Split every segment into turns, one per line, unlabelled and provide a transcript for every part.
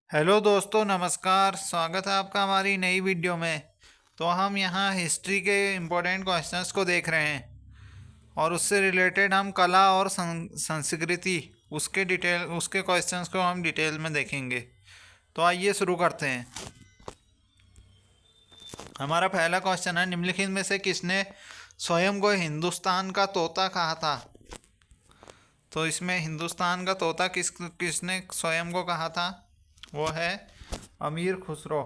Hello दोस्तों, नमस्कार। स्वागत है आपका हमारी नई वीडियो में। तो हम यहाँ हिस्ट्री के इम्पोर्टेंट क्वेश्चंस को देख रहे हैं और उससे रिलेटेड हम कला और संस्कृति उसके क्वेश्चंस को हम डिटेल में देखेंगे। तो आइए शुरू करते हैं। हमारा पहला क्वेश्चन है, निम्नलिखित में से किसने स्वयं को हिंदुस्तान का तोता कहा था? तो इसमें हिंदुस्तान का तोता किसने स्वयं को कहा था? वो है अमीर खुसरो।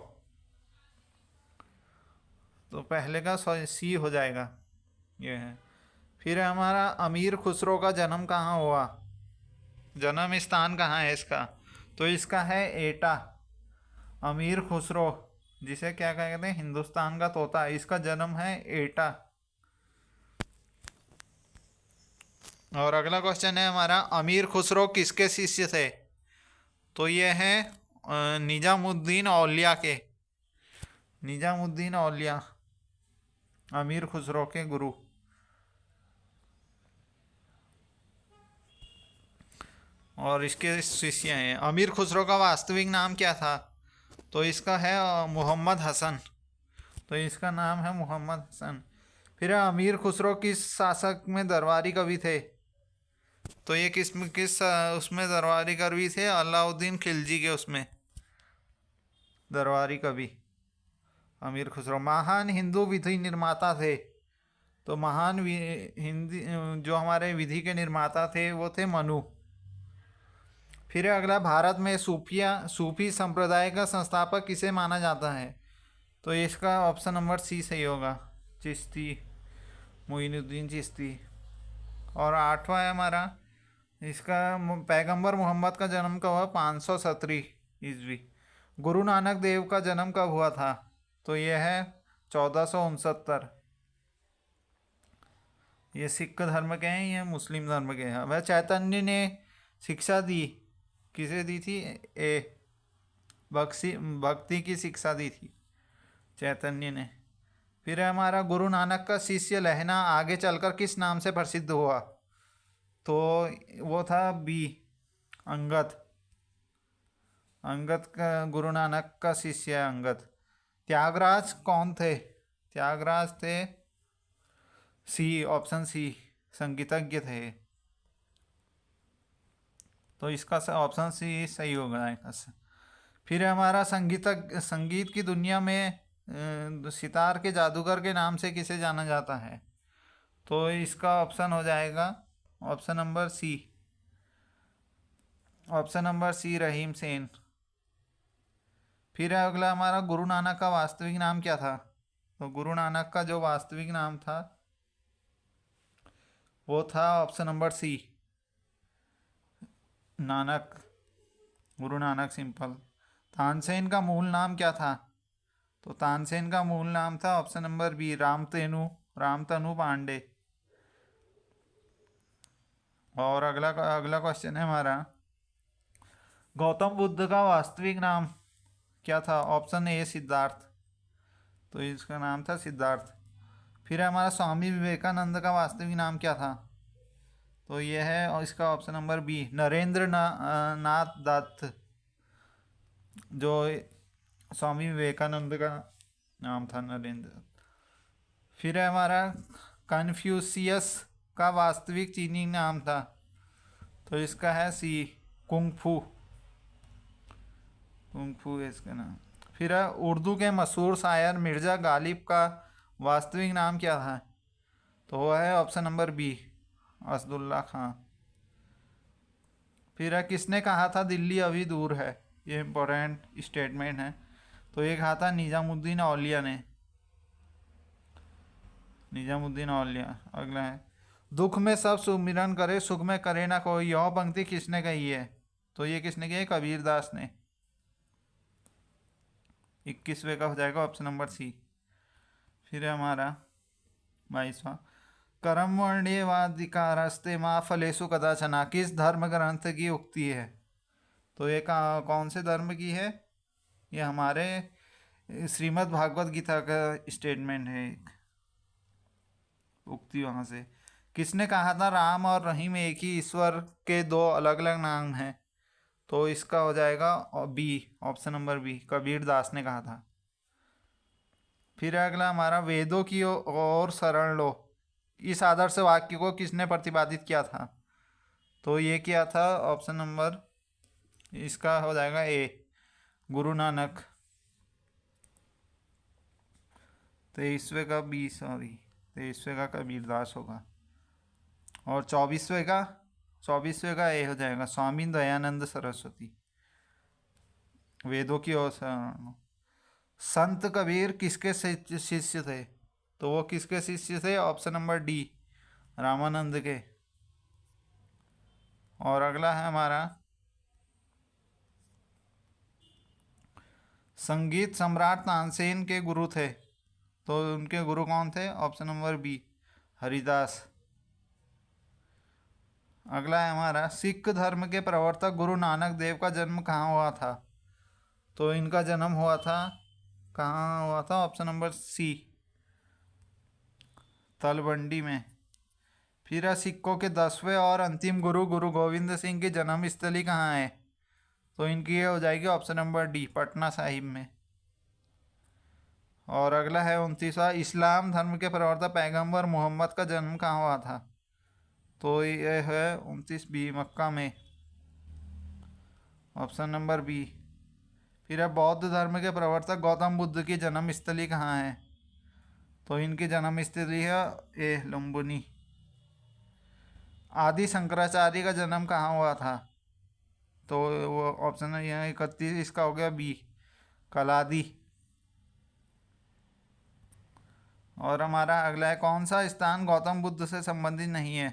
तो पहले का सी हो जाएगा। ये है। फिर हमारा अमीर खुसरो का जन्म कहाँ हुआ? जन्म स्थान कहाँ है इसका? तो इसका है एटा। अमीर खुसरो, जिसे क्या कहते हैं, हिंदुस्तान का तोता, इसका जन्म है एटा। और अगला क्वेश्चन है हमारा, अमीर खुसरो किसके शिष्य थे? तो ये है निजामुद्दीन औलिया के। निजामुद्दीन औलिया अमीर खुसरो के गुरु। और इसके शिष्य हैं। अमीर खुसरो का वास्तविक नाम क्या था? तो इसका है मोहम्मद हसन। तो इसका नाम है मोहम्मद हसन। फिर अमीर खुसरो किस शासक में दरबारी कवि थे? तो ये किस उसमें दरबारी कवि थे? अलाउद्दीन खिलजी के उसमें दरबारी कवि अमीर खुसरो। महान हिंदू विधि निर्माता थे? तो महान हिंदी जो हमारे विधि के निर्माता थे वो थे मनु। फिर अगला, भारत में सूफी संप्रदाय का संस्थापक किसे माना जाता है? तो इसका ऑप्शन नंबर सी सही होगा, चिश्ती, मोइनुद्दीन चिश्ती। और आठवां है हमारा, इसका पैगंबर मोहम्मद का जन्म कब हुआ? 517 ईस्वी। गुरु नानक देव का जन्म कब हुआ था? तो यह है 1469। ये सिख धर्म के हैं, ये मुस्लिम धर्म के हैं। वह चैतन्य ने शिक्षा दी, किसे दी थी? भक्ति की शिक्षा दी थी चैतन्य ने। फिर है हमारा, गुरु नानक का शिष्य लहना आगे चलकर किस नाम से प्रसिद्ध हुआ? तो वो था बी, अंगद। अंगद का, गुरु नानक का शिष्य है अंगद। त्यागराज कौन थे? त्यागराज थे सी, ऑप्शन सी, संगीतज्ञ थे। तो इसका ऑप्शन सी सही होगा इसका। फिर हमारा, संगीत की दुनिया में सितार के जादूगर के नाम से किसे जाना जाता है? तो इसका ऑप्शन हो जाएगा option number C. Option number C, Rahim Sen. फिर अगला हमारा, गुरु नानक का वास्तविक नाम क्या था? तो गुरु नानक का जो वास्तविक नाम था वो था ऑप्शन नंबर सी, नानक। गुरु नानक सिंपल। तानसेन का मूल नाम क्या था? तो तानसेन का मूल नाम था option number B, Ramtanu Pandey. और अगला अगला क्वेश्चन है हमारा, गौतम बुद्ध का वास्तविक नाम क्या था? Option A, Siddharth. तो इसका नाम था सिद्धार्थ। फिर हमारा, स्वामी विवेकानंद का वास्तविक नाम क्या था? तो ये है, और इसका ऑप्शन नंबर बी, नाथ दत्त। जो स्वामी विवेकानंद का नाम था, नरेंद्र। फिर है हमारा, कन्फ्यूशियस का वास्तविक चीनी नाम था? तो इसका है सी, कुंग फू है इसका नाम। फिर है, उर्दू के मशहूर शायर मिर्ज़ा गालिब का वास्तविक नाम क्या था? तो वो है ऑप्शन नंबर बी, असदुल्ला खां। फिर है, किसने कहा था दिल्ली अभी दूर है? ये इम्पोर्टेंट स्टेटमेंट है। तो ये कहा था निजामुद्दीन औलिया ने। निजामुद्दीन औलिया। अगला है, दुख में सब सुमिरन करे, सुख में करे ना कोई, यह पंक्ति किसने कही है? तो ये किसने कही है? कबीर दास ने। 21वें का हो जाएगा ऑप्शन नंबर सी। फिर है हमारा 22वां, कर्म वर्ण्यवादिकारस्ते माँ फलेशु कदाचना किस धर्म ग्रंथ की उक्ति है? तो ये कौन से धर्म की है? ये हमारे श्रीमद् भागवत गीता का स्टेटमेंट है, एक उक्ति वहाँ से। किसने कहा था राम और रहीम एक ही ईश्वर के दो अलग अलग नाम हैं? तो इसका हो जाएगा B, option number B, Kabir Das ने कहा था। फिर अगला हमारा, वेदों की और शरण लो, इस आदर्श वाक्य को किसने प्रतिपादित किया था? तो ये किया था ऑप्शन नंबर, इसका हो जाएगा ए, गुरु नानक। 23वें का बी, सॉरी, 23वें का कबीरदास होगा। और 24वें का ए हो जाएगा, स्वामी दयानंद सरस्वती। वेदों की ओर संत कबीर किसके शिष्य थे? तो वो किसके शिष्य थे? ऑप्शन नंबर डी, रामानंद के। और अगला है हमारा, संगीत सम्राट तानसेन के गुरु थे, तो उनके गुरु कौन थे? Option number B, Haridas. अगला है हमारा, सिख धर्म के प्रवर्तक गुरु नानक देव का जन्म कहाँ हुआ था? तो इनका जन्म हुआ था, कहाँ हुआ था? ऑप्शन नंबर सी, तलवंडी में। फिर है, सिखों के 10वें और अंतिम गुरु गुरु गोविंद सिंह की जन्मस्थली कहाँ है? तो इनकी ये हो जाएगी option number D, Patna Sahib में। और अगला है 29वां, इस्लाम धर्म के प्रवर्तक पैगंबर मोहम्मद का जन्म कहाँ हुआ था? तो ये है 29 बी, मक्का में, ऑप्शन नंबर बी। फिर है, बौद्ध धर्म के प्रवर्तक गौतम बुद्ध की जन्मस्थली कहाँ है? तो इनकी जन्मस्थली है ए, लुम्बिनी। आदि शंकराचार्य का जन्म कहाँ हुआ था? तो वो ऑप्शन है यहाँ 31, इसका हो गया बी, कलादी। और हमारा अगला है, कौन सा स्थान गौतम बुद्ध से संबंधित नहीं है?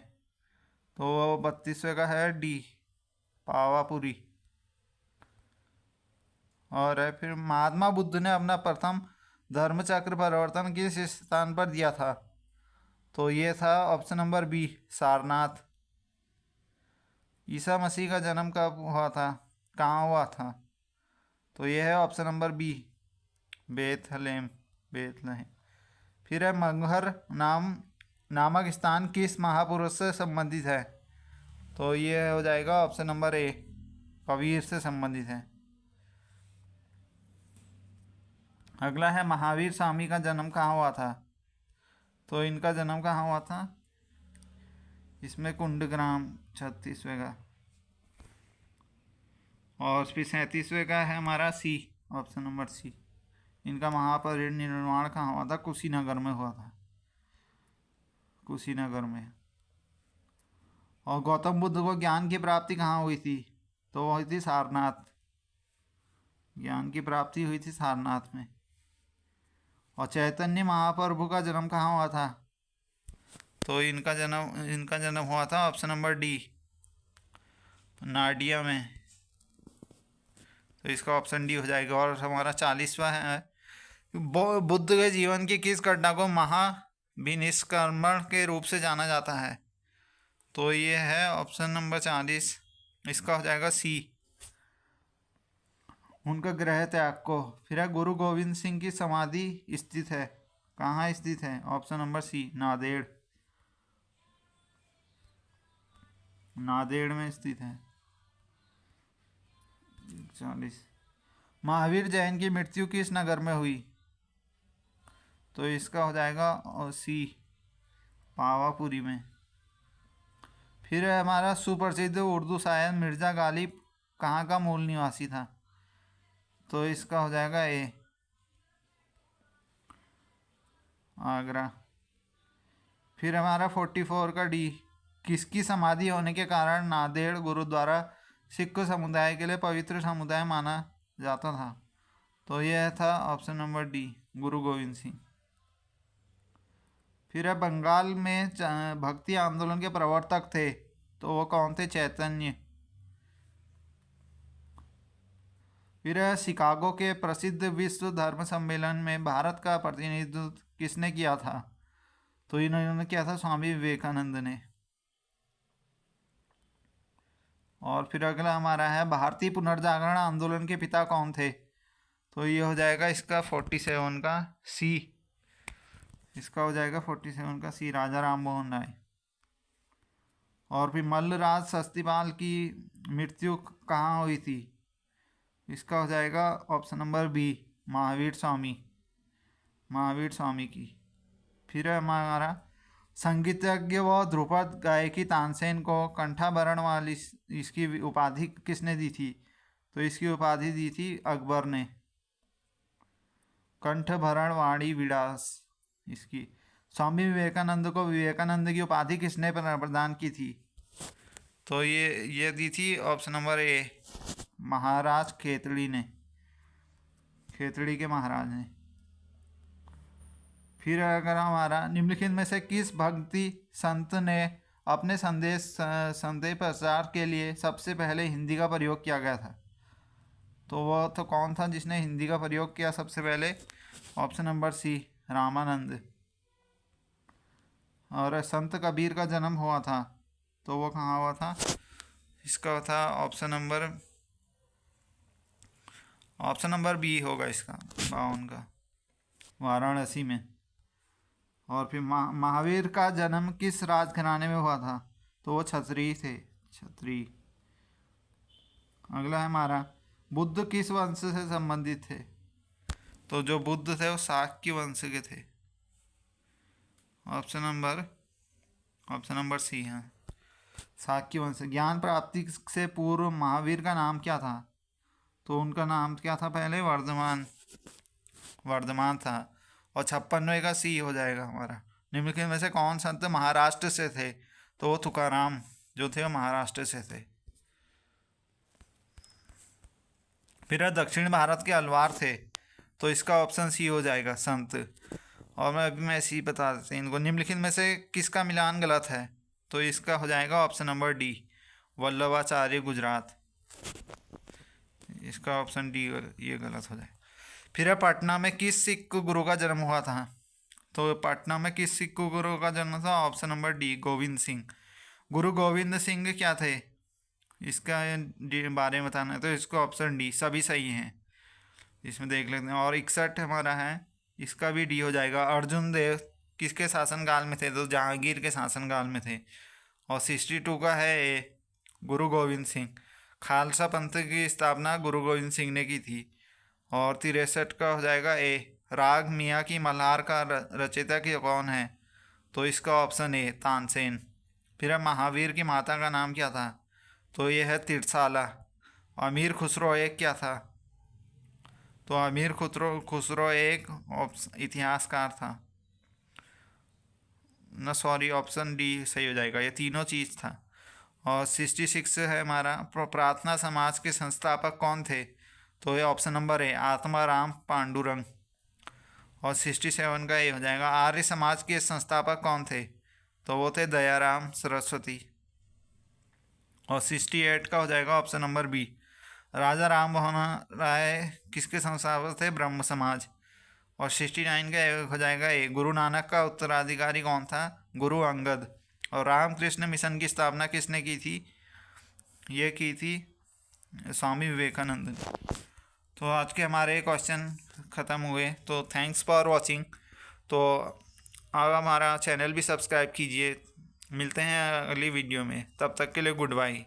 तो वो 32वें का है डी, पावापुरी। और है फिर, महात्मा बुद्ध ने अपना प्रथम धर्मचक्र परिवर्तन किस स्थान पर दिया था? तो ये था option number B, Sarnath. Isa Masih का जन्म कब हुआ था, कहाँ हुआ था? तो ये है option number B, Bethlehem, Bethlehem. फिर है, मगहर नामक स्थान किस महापुरुष से संबंधित है? तो ये हो जाएगा ऑप्शन नंबर ए, कबीर से संबंधित है। अगला है, महावीर स्वामी का जन्म कहाँ हुआ था? तो इनका जन्म कहाँ हुआ था? इसमें कुंडग्राम, 36वें का। और फिर 37वें का है हमारा सी, ऑप्शन नंबर सी, इनका महापरिनिर्वाण कहाँ हुआ था? कुशीनगर में हुआ था, कुशीनगर में। और गौतम बुद्ध को ज्ञान की प्राप्ति कहाँ हुई थी? तो वो हुई थी सारनाथ, ज्ञान की प्राप्ति हुई थी सारनाथ में। और चैतन्य महाप्रभु का जन्म कहाँ हुआ था? तो इनका जन्म हुआ था ऑप्शन नंबर डी, नाडिया में। तो इसका ऑप्शन डी हो जाएगा। और हमारा 40वां है, बुद्ध के जीवन की किस घटना को महाविनिष्क्रमण के रूप से जाना जाता है? तो ये है ऑप्शन नंबर 40, इसका हो जाएगा सी, उनका गृह त्याग को। फिर है, गुरु गोविंद सिंह की समाधि स्थित है, कहाँ स्थित है? Option number C, Nanded, Nanded में स्थित है। 40, महावीर जैन की मृत्यु किस नगर में हुई? तो इसका हो जाएगा सी, पावापुरी में। फिर है हमारा, सुप्रसिद्ध उर्दू शायर मिर्ज़ा गालिब कहाँ का मूल निवासी था? तो इसका हो जाएगा ए, आगरा। फिर हमारा 44 का डी, किसकी समाधि होने के कारण नांदेड़ गुरुद्वारा सिख समुदाय के लिए पवित्र समुदाय माना जाता था? तो यह था ऑप्शन नंबर डी, गुरु गोविंद सिंह। फिर है, बंगाल में भक्ति आंदोलन के प्रवर्तक थे, तो वो कौन थे? चैतन्य। फिर है, शिकागो के प्रसिद्ध विश्व धर्म सम्मेलन में भारत का प्रतिनिधित्व किसने किया था? तो इन्होंने किया था स्वामी विवेकानंद ने। और फिर अगला हमारा है, भारतीय पुनर्जागरण आंदोलन के पिता कौन थे? तो ये हो जाएगा इसका 47 का सी, इसका हो जाएगा 47 का सी, राजा राम मोहन राय। और फिर मल्लराज सस्तीपाल की मृत्यु कहाँ हुई थी? इसका हो जाएगा option number B, Mahavir Swami, Mahavir Swami की। फिर है हमारा संगीतज्ञ व ध्रुपद गायकी तानसेन को कंठाभरण वाली इसकी उपाधि किसने दी थी? तो इसकी उपाधि दी थी अकबर ने, कंठभरण वाणी विलास इसकी। स्वामी विवेकानंद को विवेकानंद की उपाधि किसने प्रदान की थी? तो ये दी थी ऑप्शन नंबर ए, महाराज खेतड़ी ने, खेतड़ी के महाराज ने। फिर अगर हमारा निम्नलिखित में से किस भक्ति संत ने अपने संदेश प्रचार के लिए सबसे पहले हिंदी का प्रयोग किया गया था? तो वह तो कौन था जिसने हिंदी का प्रयोग किया सबसे पहले? Option number C, Ramanand. और संत कबीर का जन्म हुआ था, तो वो कहाँ हुआ था? इसका था ऑप्शन नंबर बी होगा इसका, 52 का, वाराणसी में। और फिर महावीर का जन्म किस राजघराने में हुआ था? तो वो क्षत्रिय थे, क्षत्रिय। अगला है हमारा बुद्ध किस वंश से संबंधित थे? तो जो बुद्ध थे वो शाक्य वंश के थे। ऑप्शन नंबर सी है, शाक्य वंश। ज्ञान प्राप्ति से पूर्व महावीर का नाम क्या था? तो उनका नाम क्या था पहले? वर्धमान था। और 56वें का सी हो जाएगा हमारा। निम्नलिखित में से कौन संत महाराष्ट्र से थे? तो वो तुकाराम जो थे वो महाराष्ट्र से थे। फिर दक्षिण भारत के अलवार थे, तो इसका ऑप्शन सी हो जाएगा, संत। और मैं सी बता देते हैं इनको। निम्नलिखित में से किसका मिलान गलत है? तो इसका हो जाएगा option number D, Vallabhacharya Gujarat. इसका ऑप्शन डी ये गलत हो जाए। फिर पटना में किस सिख गुरु का जन्म हुआ था? तो पटना में किस सिख गुरु का जन्म था? Option number D, Govind Singh. गुरु गोविंद सिंह क्या थे? इसका बारे में बताना है, तो इसको ऑप्शन डी, सभी सही हैं, इसमें देख लेते हैं। और 61 हमारा है, इसका भी डी हो जाएगा। अर्जुन देव किसके शासनकाल में थे? तो जहांगीर के शासनकाल में थे। और 62 का है ए, गुरु गोविंद सिंह। खालसा पंथ की स्थापना गुरु गोविंद सिंह ने की थी। और 63 का हो जाएगा ए, राग मियाँ की मल्हार का रचयिता की कौन है? तो इसका ऑप्शन ए, तानसेन। फिर महावीर की माता का नाम क्या था? तो ये है तिरसाला। अमीर खुसरो एक क्या था? तो अमीर खुसरो एक इतिहासकार था ना, सॉरी, ऑप्शन डी सही हो जाएगा, ये तीनों चीज़ था। और 66 है हमारा, प्रार्थना समाज के संस्थापक कौन थे? तो ये option number A, Atmaram Pandurang. और 67 का ये हो जाएगा, आर्य समाज के संस्थापक कौन थे? तो वो थे दयाराम सरस्वती। और 68 का हो जाएगा ऑप्शन नंबर बी, राजा राम मोहन राय किसके संस्थापक थे? ब्रह्म समाज। और 69 का हो जाएगा ए, गुरु नानक का उत्तराधिकारी कौन था? गुरु अंगद। और रामकृष्ण मिशन की स्थापना किसने की थी? ये की थी स्वामी विवेकानंद ने। तो आज के हमारे क्वेश्चन ख़त्म हुए। तो थैंक्स फॉर वॉचिंग। तो आप हमारा चैनल भी सब्सक्राइब कीजिए। मिलते हैं अगली वीडियो में, तब तक के लिए गुड बाय।